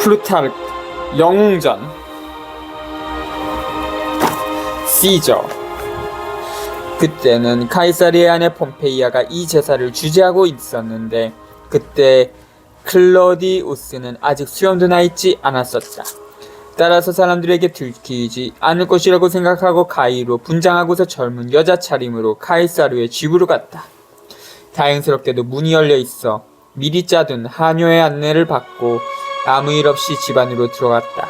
플루타르크, 영웅전, 시저. 그때는 카이사르의 아내 폼페이아가 이 제사를 주재하고 있었는데 그때 클로디우스는 아직 수염도 나 있지 않았었다. 따라서 사람들에게 들키지 않을 것이라고 생각하고 가히로 분장하고서 젊은 여자 차림으로 카이사르의 집으로 갔다. 다행스럽게도 문이 열려 있어 미리 짜둔 하녀의 안내를 받고 아무 일 없이 집 안으로 들어갔다.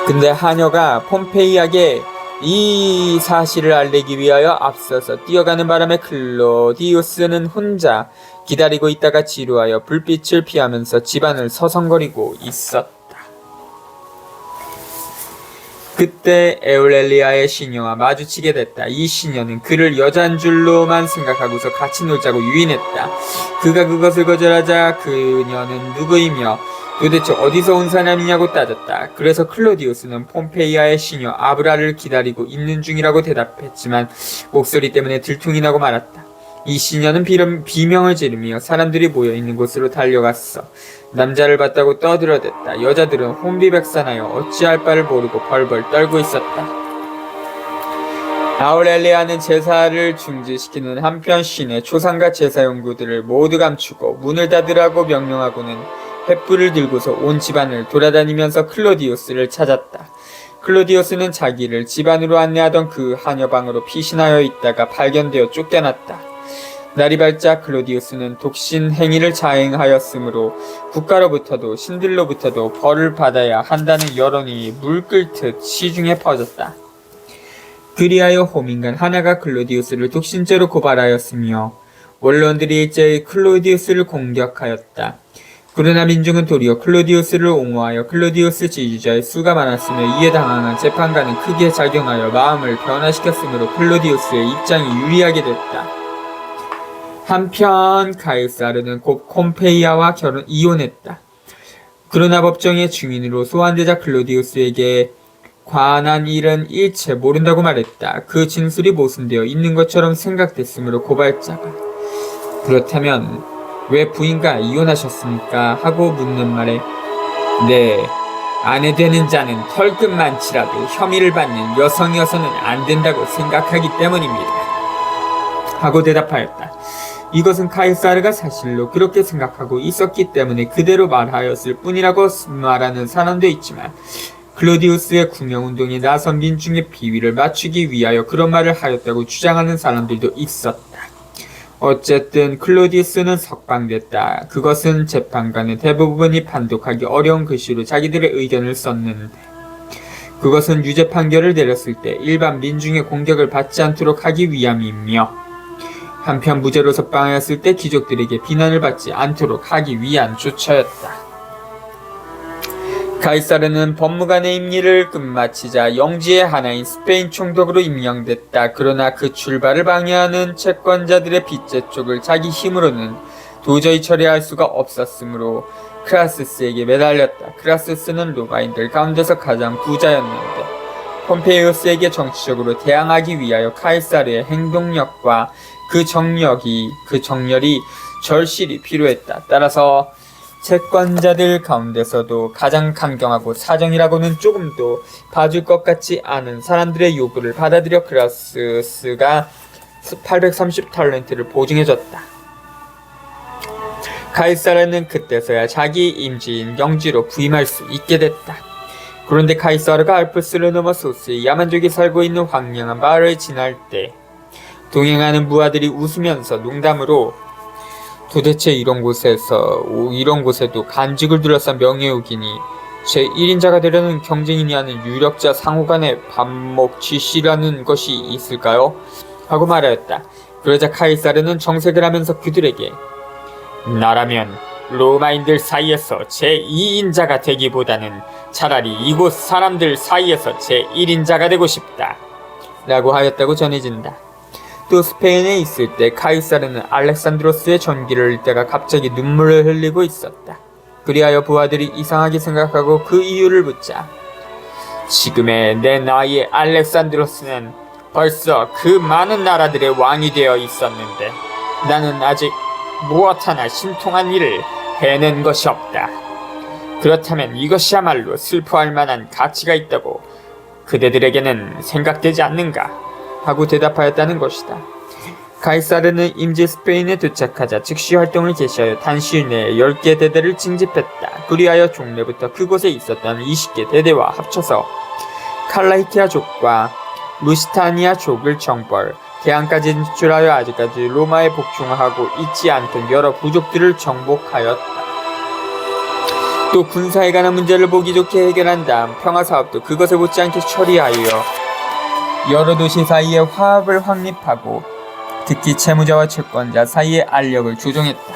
근데 하녀가 폼페이에게 이 사실을 알리기 위하여 앞서서 뛰어가는 바람에 클로디우스는 혼자 기다리고 있다가 지루하여 불빛을 피하면서 집안을 서성거리고 있었다. 그때 에울렐리아의 시녀와 마주치게 됐다. 이 시녀는 그를 여잔 줄로만 생각하고서 같이 놀자고 유인했다. 그가 그것을 거절하자 그녀는 누구이며 도대체 어디서 온 사람이냐고 따졌다. 그래서 클로디우스는 폼페이아의 시녀 아브라를 기다리고 있는 중이라고 대답했지만 목소리 때문에 들통이 나고 말았다. 이 시녀는 비명을 지르며 사람들이 모여있는 곳으로 달려갔어. 남자를 봤다고 떠들어댔다. 여자들은 혼비백산하여 어찌할 바를 모르고 벌벌 떨고 있었다. 아우렐리아는 제사를 중지시키는 한편 신의 초상과 제사용구들을 모두 감추고 문을 닫으라고 명령하고는 횃불을 들고서 온 집안을 돌아다니면서 클로디우스를 찾았다. 클로디우스는 자기를 집안으로 안내하던 그 하녀방으로 피신하여 있다가 발견되어 쫓겨났다. 날이 밝자 클로디우스는 독신 행위를 자행하였으므로 국가로부터도 신들로부터도 벌을 받아야 한다는 여론이 물 끓듯 시중에 퍼졌다. 그리하여 호민관 하나가 클로디우스를 독신죄로 고발하였으며 원로원들이 일제히 클로디우스를 공격하였다. 그러나 민중은 도리어 클로디우스를 옹호하여 클로디우스 지지자의 수가 많았으며 이에 당황한 재판관은 크게 작용하여 마음을 변화시켰으므로 클로디우스의 입장이 유리하게 됐다. 한편 카이사르는 곧 폼페이아와 이혼했다. 그러나 법정의 증인으로 소환되자 클로디우스에게 관한 일은 일체 모른다고 말했다. 그 진술이 모순되어 있는 것처럼 생각됐으므로 고발자가 그렇다면 왜 부인과 이혼하셨습니까? 하고 묻는 말에 네, 아내 되는 자는 털끝만치라도 혐의를 받는 여성이어서는 안 된다고 생각하기 때문입니다. 하고 대답하였다. 이것은 카이사르가 사실로 그렇게 생각하고 있었기 때문에 그대로 말하였을 뿐이라고 말하는 사람도 있지만 클로디우스의 궁영운동에 나선 민중의 비위를 맞추기 위하여 그런 말을 하였다고 주장하는 사람들도 있었다. 어쨌든 클로디우스는 석방됐다. 그것은 재판관의 대부분이 판독하기 어려운 글씨로 자기들의 의견을 썼는데 그것은 유죄 판결을 내렸을 때 일반 민중의 공격을 받지 않도록 하기 위함이며 한편 무죄로 석방하였을 때 귀족들에게 비난을 받지 않도록 하기 위한 조처였다. 카이사르는 법무관의 임기를 끝마치자 영지의 하나인 스페인 총독으로 임명됐다. 그러나 그 출발을 방해하는 채권자들의 빚제 쪽을 자기 힘으로는 도저히 처리할 수가 없었으므로 크라스스에게 매달렸다. 크라스스는 로마인들 가운데서 가장 부자였는데 폼페이우스에게 정치적으로 대항하기 위하여 카이사르의 행동력과 그 정열이 절실히 필요했다. 따라서 채권자들 가운데서도 가장 강경하고 사정이라고는 조금도 봐줄 것 같지 않은 사람들의 요구를 받아들여 크라스스가 830탈렌트를 보증해줬다. 카이사르는 그때서야 자기 임지인 영지로 부임할 수 있게 됐다. 그런데 카이사르가 알프스를 넘어 소스의 야만족이 살고 있는 황량한 마을을 지날 때 동행하는 부하들이 웃으면서 농담으로 도대체 이런 곳에도 간직을 둘러싼 명예욕이니 제1인자가 되려는 경쟁이니 하는 유력자 상호간의 반목쥐씨라는 것이 있을까요? 하고 말하였다. 그러자 카이사르는 정색을 하면서 그들에게 나라면 로마인들 사이에서 제2인자가 되기보다는 차라리 이곳 사람들 사이에서 제1인자가 되고 싶다 라고 하였다고 전해진다. 또 스페인에 있을 때 카이사르는 알렉산드로스의 전기를 읽다가 갑자기 눈물을 흘리고 있었다. 그리하여 부하들이 이상하게 생각하고 그 이유를 묻자 지금의 내 나이의 알렉산드로스는 벌써 그 많은 나라들의 왕이 되어 있었는데 나는 아직 무엇 하나 신통한 일을 해낸 것이 없다. 그렇다면 이것이야말로 슬퍼할 만한 가치가 있다고 그대들에게는 생각되지 않는가? 하고 대답하였다는 것이다. 가이사르는 임지 스페인에 도착하자 즉시 활동을 개시하여 단시일 내에 10개 대대를 징집했다. 그리하여 종래부터 그곳에 있었던 20개 대대와 합쳐서 칼라이키아족과 루시타니아족을 정벌, 대항까지 진출하여 아직까지 로마에 복종하고 있지 않던 여러 부족들을 정복하였다. 또 군사에 관한 문제를 보기 좋게 해결한 다음 평화사업도 그것을 못지않게 처리하여 여러 도시 사이에 화합을 확립하고 특히 채무자와 채권자 사이의 알력을 조정했다.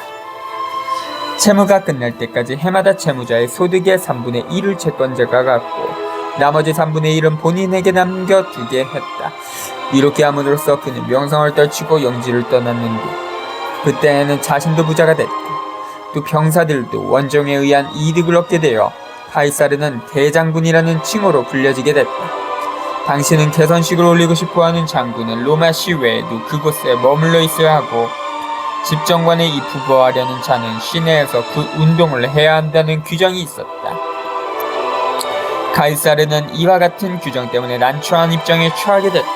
채무가 끝날 때까지 해마다 채무자의 소득의 3분의 1을 채권자가 갖고 나머지 3분의 1은 본인에게 남겨두게 했다. 이렇게 함으로써 그는 명성을 떨치고 영지를 떠났는데 그때는 자신도 부자가 됐고 또 병사들도 원정에 의한 이득을 얻게 되어 카이사르는 대장군이라는 칭호로 불려지게 됐다. 당신은 개선식을 올리고 싶어하는 장군은 로마시 외에도 그곳에 머물러 있어야 하고 집정관에 입후보하려는 자는 시내에서 그 운동을 해야 한다는 규정이 있었다. 카이사르는 이와 같은 규정 때문에 난처한 입장에 처하게 됐다.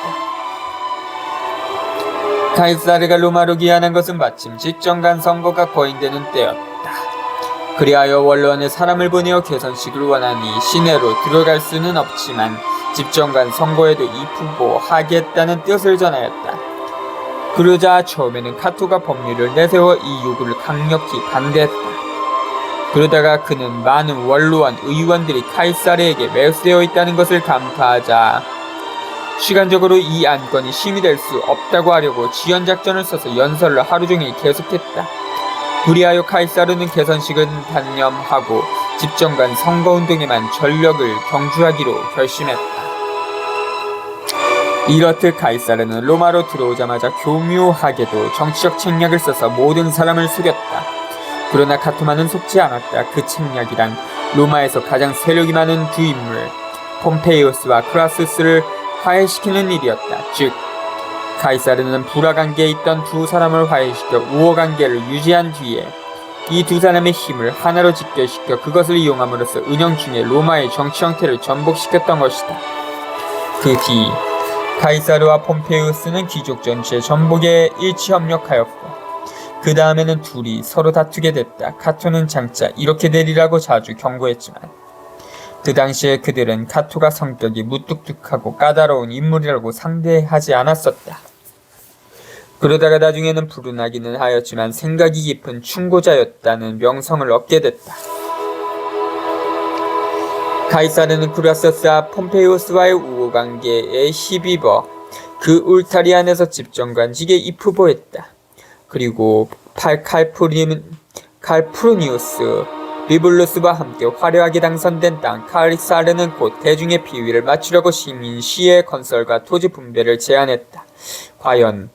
카이사르가 로마로 귀환한 것은 마침 집정관 선거가 거행되는 때였다. 그리하여 원로원에 사람을 보내어 개선식을 원하니 시내로 들어갈 수는 없지만 집정관 선거에도 입후보하겠다는 뜻을 전하였다. 그러자 처음에는 카토가 법률을 내세워 이 요구를 강력히 반대했다. 그러다가 그는 많은 원로원 의원들이 카이사르에게 매수되어 있다는 것을 간파하자 시간적으로 이 안건이 심의될 수 없다고 하려고 지연작전을 써서 연설을 하루 종일 계속했다. 그리하여 카이사르는 개선식은 단념하고 집정관 선거운동에만 전력을 경주하기로 결심했다. 이렇듯 카이사르는 로마로 들어오자마자 교묘하게도 정치적 책략을 써서 모든 사람을 속였다. 그러나 카토만은 속지 않았다. 그 책략이란 로마에서 가장 세력이 많은 두 인물 폼페이우스와 크라수스를 화해시키는 일이었다. 즉 카이사르는 불화관계에 있던 두 사람을 화해시켜 우호관계를 유지한 뒤에 이 두 사람의 힘을 하나로 집결시켜 그것을 이용함으로써 운영 중에 로마의 정치 형태를 전복시켰던 것이다. 그 뒤 카이사르와 폼페이우스는 귀족 전체의 전복에 일치협력하였고 그 다음에는 둘이 서로 다투게 됐다. 카토는 장차 이렇게 되리라고 자주 경고했지만 그 당시에 그들은 카토가 성격이 무뚝뚝하고 까다로운 인물이라고 상대하지 않았었다. 그러다가 나중에는 불운하기는 하였지만 생각이 깊은 충고자였다는 명성을 얻게 됐다. 카이사르는 크라서스와 폼페이우스와의 우호관계에 힘입어 그 울타리 안에서 집정관직에 입후보했다. 그리고 칼프루니우스 비블루스와 함께 화려하게 당선된 땅 카이사르는 곧 대중의 비위를 맞추려고 시민시의 건설과 토지 분배를 제안했다. 과연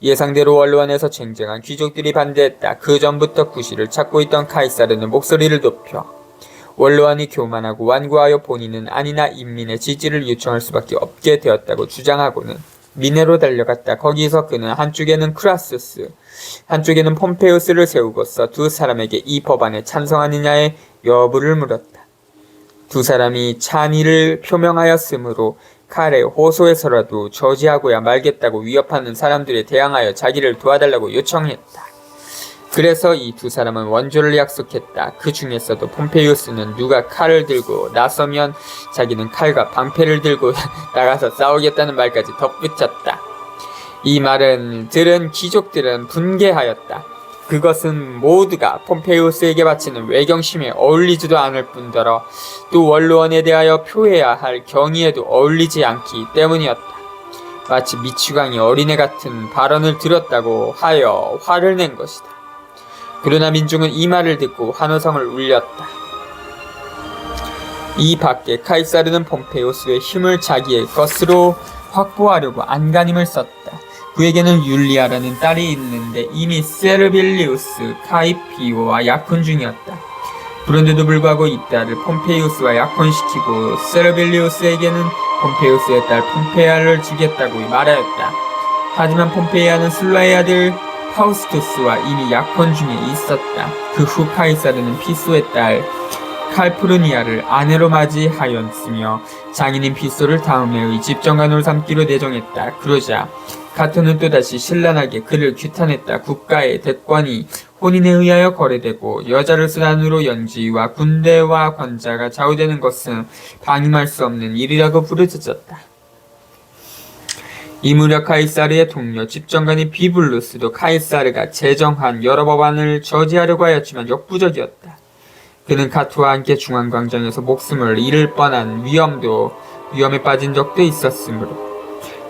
예상대로 원로원에서 쟁쟁한 귀족들이 반대했다. 그 전부터 구실을 찾고 있던 카이사르는 목소리를 높여 원로원이 교만하고 완고하여 본인은 아니나 인민의 지지를 요청할 수밖에 없게 되었다고 주장하고는 미네로 달려갔다. 거기서 그는 한쪽에는 크라수스, 한쪽에는 폼페이우스를 세우고서 두 사람에게 이 법안에 찬성하느냐의 여부를 물었다. 두 사람이 찬의를 표명하였으므로 칼에 호소해서라도 저지하고야 말겠다고 위협하는 사람들에 대항하여 자기를 도와달라고 요청했다. 그래서 이 두 사람은 원조를 약속했다. 그 중에서도 폼페이우스는 누가 칼을 들고 나서면 자기는 칼과 방패를 들고 나가서 싸우겠다는 말까지 덧붙였다. 이 말은 들은 귀족들은 분개하였다. 그것은 모두가 폼페이우스에게 바치는 외경심에 어울리지도 않을 뿐더러 또 원로원에 대하여 표해야 할 경의에도 어울리지 않기 때문이었다. 마치 미치광이 어린애 같은 발언을 들었다고 하여 화를 낸 것이다. 그러나 민중은 이 말을 듣고 환호성을 울렸다. 이 밖에 카이사르는 폼페이우스의 힘을 자기의 것으로 확보하려고 안간힘을 썼다. 그에게는 율리아라는 딸이 있는데 이미 세르빌리우스 카이피오와 약혼 중이었다. 그런데도 불구하고 이 딸을 폼페이우스와 약혼시키고 세르빌리우스에게는 폼페이우스의 딸 폼페이아를 주겠다고 말하였다. 하지만 폼페이아는 술라의 아들 파우스투스와 이미 약혼 중에 있었다. 그 후 카이사르는 피소의 딸 칼푸르니아를 아내로 맞이하였으며 장인인 피소를 다음해의 집정관으로 삼기로 내정했다. 그러자 카토는 또다시 신랄하게 그를 규탄했다. 국가의 대권이 혼인에 의하여 거래되고 여자를 수단으로 연지와 군대와 관자가 좌우되는 것은 방임할 수 없는 일이라고 부르짖었다. 이 무렵 카이사르의 동료 집정관인 비블루스도 카이사르가 제정한 여러 법안을 저지하려고 하였지만 역부족이었다. 그는 카토와 함께 중앙광장에서 목숨을 잃을 뻔한 위험에 빠진 적도 있었으므로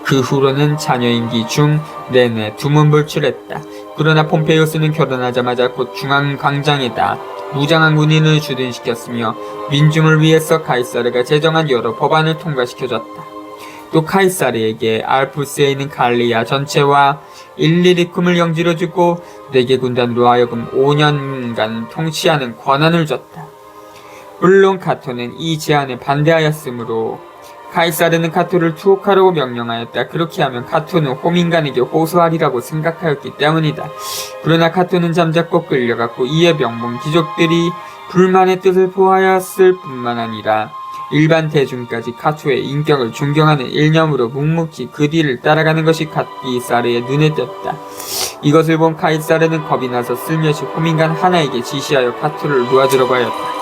그 후로는 자녀인기 중 내내 두문불출했다. 그러나 폼페이우스는 결혼하자마자 곧 중앙광장에다 무장한 군인을 주둔시켰으며 민중을 위해서 카이사르가 제정한 여러 법안을 통과시켜줬다. 또 카이사르에게 알프스에 있는 갈리아 전체와 일리리쿰을 영지로주고 4개 군단으로 하여금 5년간 통치하는 권한을 줬다. 물론 카토는 이 제안에 반대하였으므로 카이사르는 카토를 투옥하라고 명령하였다. 그렇게 하면 카토는 호민관에게 호소하리라고 생각하였기 때문이다. 그러나 카토는 잠자코 끌려갔고 이에 명문 귀족들이 불만의 뜻을 보았을 뿐만 아니라 일반 대중까지 카토의 인격을 존경하는 일념으로 묵묵히 그 뒤를 따라가는 것이 카이사르의 눈에 띄었다. 이것을 본 카이사르는 겁이 나서 슬며시 호민관 하나에게 지시하여 카토를 놓아주려고 하였다.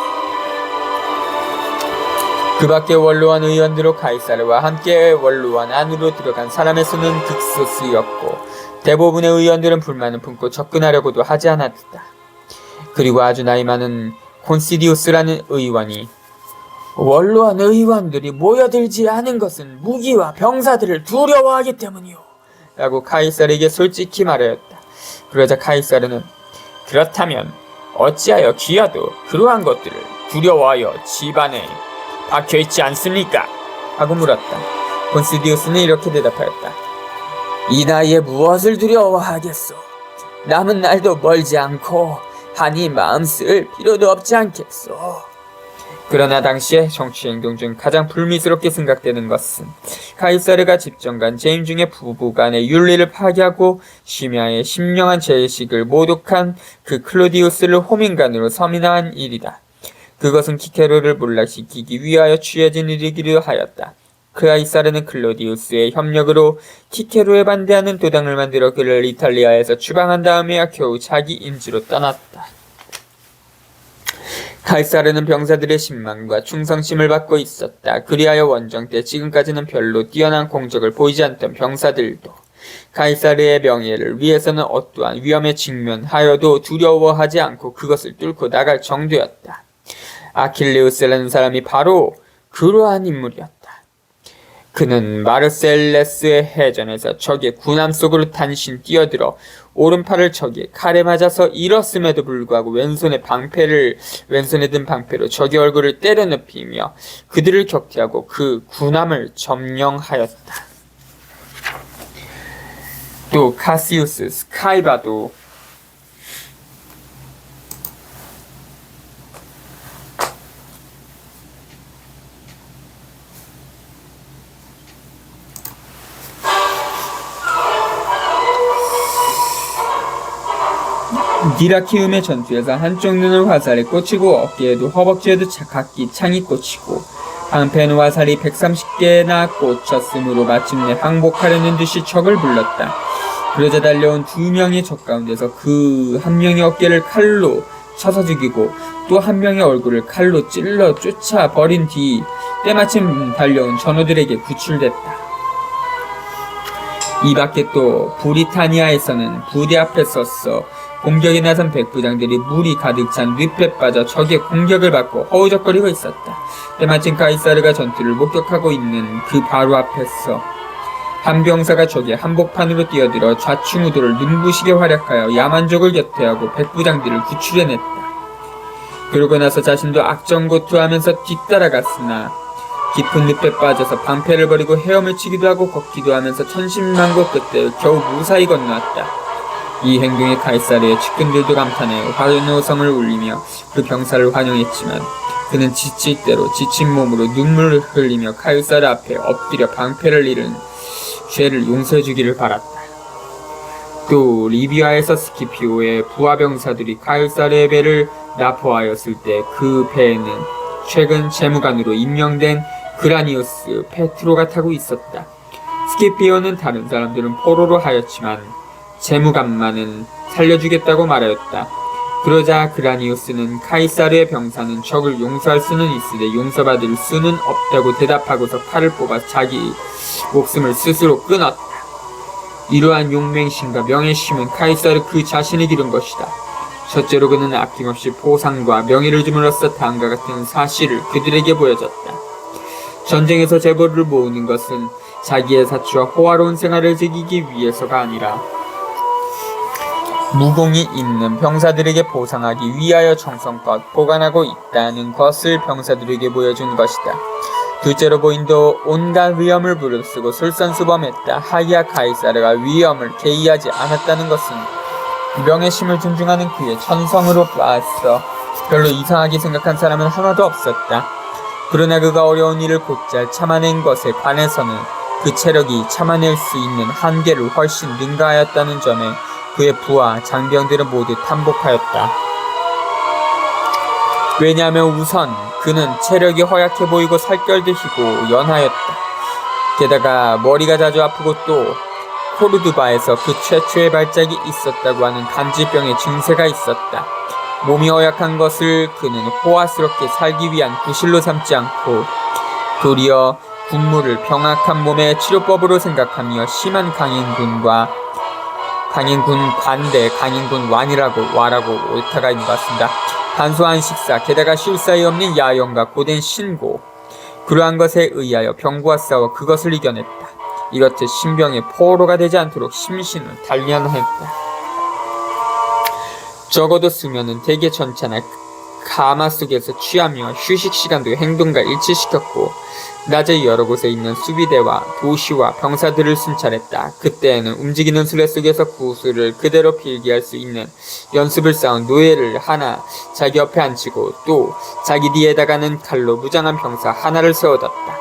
그 밖에 원로원 의원들로 카이사르와 함께 원로원 안으로 들어간 사람의 수는 극소수였고 대부분의 의원들은 불만을 품고 접근하려고도 하지 않았다. 그리고 아주 나이 많은 콘시디우스라는 의원이 원로원 의원들이 모여들지 않은 것은 무기와 병사들을 두려워하기 때문이오 라고 카이사르에게 솔직히 말하였다. 그러자 카이사르는 그렇다면 어찌하여 귀하도 그러한 것들을 두려워하여 집안에 박혀있지 않습니까? 하고 물었다. 콘시디우스는 이렇게 대답하였다. 이 나이에 무엇을 두려워하겠소? 남은 날도 멀지 않고 하니 마음 쓸 필요도 없지 않겠소. 그러나 당시에 정치행동 중 가장 불미스럽게 생각되는 것은 카이사르가 집정관 재임 중에 부부간의 윤리를 파괴하고 심야에 신령한 제식을 모독한 그 클로디우스를 호민관으로 서민화한 일이다. 그것은 키케로를 몰락시키기 위하여 취해진 일이기도 하였다. 카이사르는 클로디우스의 협력으로 키케로에 반대하는 도당을 만들어 그를 이탈리아에서 추방한 다음에야 겨우 자기 임지로 떠났다. 카이사르는 병사들의 신망과 충성심을 받고 있었다. 그리하여 원정 때 지금까지는 별로 뛰어난 공적을 보이지 않던 병사들도 카이사르의 명예를 위해서는 어떠한 위험에 직면하여도 두려워하지 않고 그것을 뚫고 나갈 정도였다. 아킬레우스라는 사람이 바로 그러한 인물이었다. 그는 마르셀레스의 해전에서 적의 군함 속으로 단신 뛰어들어 오른팔을 적의 칼에 맞아서 일었음에도 불구하고 왼손에 든 방패로 적의 얼굴을 때려 눕히며 그들을 격퇴하고 그 군함을 점령하였다. 또 카시우스 스카이바도 디라키움의 전투에서 한쪽 눈을 화살에 꽂히고 어깨에도 허벅지에도 각기 창이 꽂히고 방패는 화살이 130개나 꽂혔으므로 마침내 항복하려는 듯이 적을 불렀다. 그러자 달려온 2명의 적 가운데서 그 한 명의 어깨를 칼로 쳐서 죽이고 또 한 명의 얼굴을 칼로 찔러 쫓아버린 뒤 때마침 달려온 전우들에게 구출됐다. 이 밖에 또 브리타니아에서는 부대 앞에 서서 공격에 나선 백부장들이 물이 가득 찬 늪에 빠져 적의 공격을 받고 허우적거리고 있었다. 때마침 카이사르가 전투를 목격하고 있는 그 바로 앞에서 한 병사가 적의 한복판으로 뛰어들어 좌충우돌을 눈부시게 활약하여 야만족을 격퇴하고 백부장들을 구출해냈다. 그러고 나서 자신도 악정고투하면서 뒤따라갔으나 깊은 늪에 빠져서 방패를 버리고 헤엄을 치기도 하고 걷기도 하면서 천신만고 끝에 겨우 무사히 건너왔다. 이 행동에 카이사르의 측근들도 감탄해 환호성을 울리며 그 병사를 환영했지만 그는 지칠 대로 지친 몸으로 눈물을 흘리며 카이사르 앞에 엎드려 방패를 잃은 죄를 용서해주기를 바랐다. 또 리비아에서 스키피오의 부하 병사들이 카이사르의 배를 납포하였을 때 그 배에는 최근 재무관으로 임명된 그라니우스 페트로가 타고 있었다. 스키피오는 다른 사람들은 포로로 하였지만 재무관만은 살려주겠다고 말하였다. 그러자 그라니우스는 카이사르의 병사는 적을 용서할 수는 있으되 용서받을 수는 없다고 대답하고서 칼을 뽑아 자기 목숨을 스스로 끊었다. 이러한 용맹심과 명예심은 카이사르 그 자신이 기른 것이다. 첫째로 그는 아낌없이 보상과 명예를 줌으로써 다음과 같은 사실을 그들에게 보여줬다. 전쟁에서 재벌을 모으는 것은 자기의 사치와 호화로운 생활을 즐기기 위해서가 아니라 무공이 있는 병사들에게 보상하기 위하여 정성껏 보관하고 있다는 것을 병사들에게 보여준 것이다. 둘째로 보인도 온갖 위험을 무릅쓰고 솔선수범했다. 하기야 카이사르가 위험을 개의하지 않았다는 것은 명예심을 존중하는 그의 천성으로 봤어. 별로 이상하게 생각한 사람은 하나도 없었다. 그러나 그가 어려운 일을 곧잘 참아낸 것에 관해서는 그 체력이 참아낼 수 있는 한계를 훨씬 능가하였다는 점에 그의 부하, 장병들은 모두 탐복하였다. 왜냐하면 우선 그는 체력이 허약해 보이고 살결드시고 연하였다. 게다가 머리가 자주 아프고 또 코르두바에서 그 최초의 발작이 있었다고 하는 간질병의 증세가 있었다. 몸이 허약한 것을 그는 호화스럽게 살기 위한 구실로 삼지 않고 도리어 군무를 병약한 몸의 치료법으로 생각하며 심한 강인군 관대, 강인군 와라고 옳다가 있는 것 같습니다. 간소한 식사, 게다가 쉴 사이 없는 야영과 고된 신고, 그러한 것에 의하여 병과 싸워 그것을 이겨냈다. 이렇듯 신병의 포로가 되지 않도록 심신을 단련했다. 적어도 수면은 대개 전차나 가마 속에서 취하며 휴식 시간도 행동과 일치시켰고 낮에 여러 곳에 있는 수비대와 도시와 병사들을 순찰했다. 그때에는 움직이는 수레 속에서 구슬을 그대로 필기할 수 있는 연습을 쌓은 노예를 하나 자기 옆에 앉히고 또 자기 뒤에다가는 칼로 무장한 병사 하나를 세워뒀다.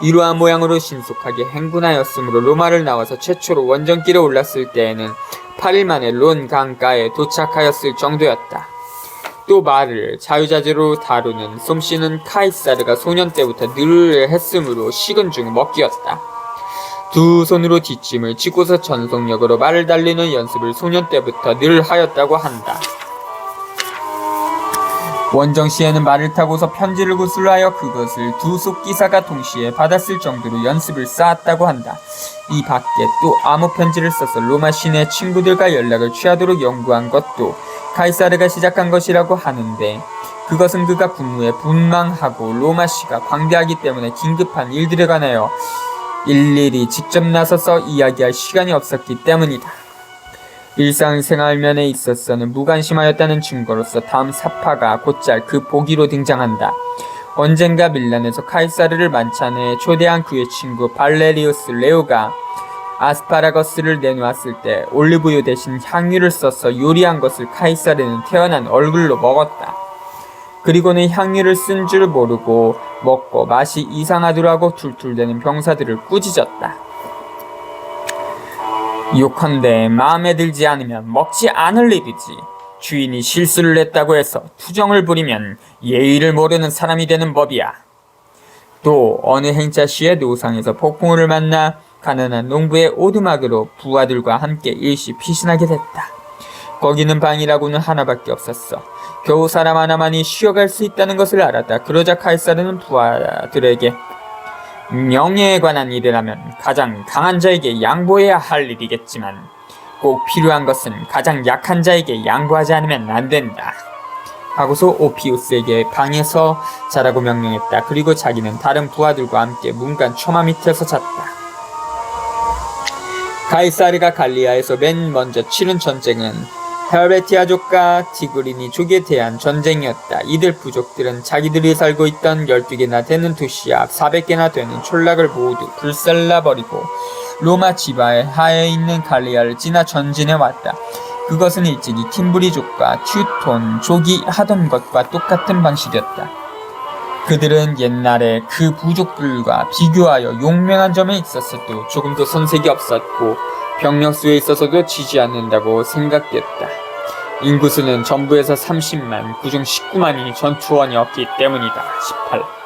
이러한 모양으로 신속하게 행군하였으므로 로마를 나와서 최초로 원정길에 올랐을 때에는 8일 만에 론 강가에 도착하였을 정도였다. 또 말을 자유자재로 다루는 솜씨는 카이사르가 소년 때부터 늘 했으므로 식은 죽 먹기였다. 두 손으로 뒷짐을 짚고서 전속력으로 말을 달리는 연습을 소년 때부터 늘 하였다고 한다. 원정 시에는 말을 타고서 편지를 구슬하여 그것을 두 속기사가 동시에 받았을 정도로 연습을 쌓았다고 한다. 이 밖에 또 아무 편지를 써서 로마 시내 친구들과 연락을 취하도록 연구한 것도 카이사르가 시작한 것이라고 하는데 그것은 그가 군무에 분망하고 로마시가 광대하기 때문에 긴급한 일들에 관하여 일일이 직접 나서서 이야기할 시간이 없었기 때문이다. 일상생활면에 있어서는 무관심하였다는 증거로서 다음 사파가 곧잘 그 보기로 등장한다. 언젠가 밀란에서 카이사르를 만찬에 초대한 그의 친구 발레리우스 레오가 아스파라거스를 내놓았을 때 올리브유 대신 향유를 써서 요리한 것을 카이사르는 태어난 얼굴로 먹었다. 그리고는 향유를 쓴 줄 모르고 먹고 맛이 이상하더라고 툴툴대는 병사들을 꾸짖었다. 요컨대 마음에 들지 않으면 먹지 않을 일이지. 주인이 실수를 했다고 해서 투정을 부리면 예의를 모르는 사람이 되는 법이야. 또 어느 행차 시에 노상에서 폭풍우를 만나 가난한 농부의 오두막으로 부하들과 함께 일시 피신하게 됐다. 거기는 방이라고는 하나밖에 없었어. 겨우 사람 하나만이 쉬어갈 수 있다는 것을 알았다. 그러자 카이사르는 부하들에게 명예에 관한 일이라면 가장 강한 자에게 양보해야 할 일이겠지만 꼭 필요한 것은 가장 약한 자에게 양보하지 않으면 안 된다. 하고서 오피우스에게 방에서 자라고 명령했다. 그리고 자기는 다른 부하들과 함께 문간 처마 밑에서 잤다. 카이사르가 갈리아에서 맨 먼저 치른 전쟁은 헬베티아족과 티그리니족에 대한 전쟁이었다. 이들 부족들은 자기들이 살고 있던 12개나 되는 도시 앞 400개나 되는 촌락을 모두 불살라버리고 로마 지바하에 있는 갈리아를 지나 전진해 왔다. 그것은 일찍이 킴브리족과 튜톤족이 하던 것과 똑같은 방식이었다. 그들은 옛날에 그 부족들과 비교하여 용맹한 점에 있었어도 조금도 손색이 없었고 병력수에 있어서도 지지 않는다고 생각됐다. 인구수는 전부에서 30만, 그중 19만이 전투원이었기 때문이다. 18.